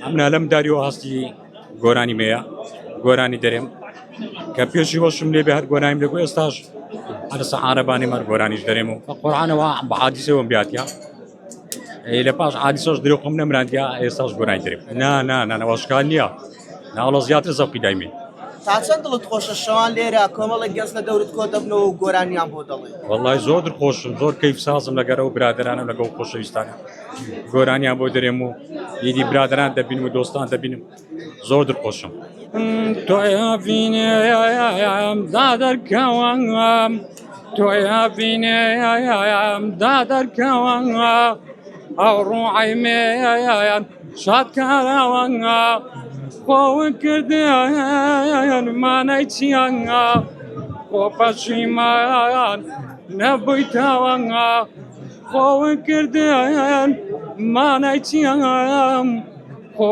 ئەمنا لەم داری و هەستی گۆرانی مەیە گۆرانی دەرێم کە پێشی هۆشم لێبێ هەر گۆرانیم لەگو ئێستاش هەرسە عارەبانی مەر گۆرانیش دەرێم و قورعانەوە بە عادیسەوەم بیاتیا لە پاش عادیسەش درێ خۆم نەمراندیا ئێستاش گۆرانی دەرێم ناوەشکال نییە ناوڵە زیاتر زەوقی دایمێ تا چەند دڵت خۆشە شەوان لێرە کۆمەڵێک گەنج لە دەورت کۆ دەبنەوە و گۆرانیان بۆ دەڵێ وەڵای زۆر دڵخۆشم زۆر کەیف سازم لەگەرەوە برادرانم لەگەڵ خۆشەویستانە گۆرانیان بۆ دەرێم و ئیدی برادران دەبینم و دۆستان دەبینم زۆر دڵخۆشم تۆیابینێم دادەرکەوەم تۆیابینێم دادەرکەوەم ئەو ڕوعیمێیان شادکارەوەم خۆون کردیان مانای چیان خۆ پەشیمان نەبوویتەوە خۆون کردیان مانای چیان خۆ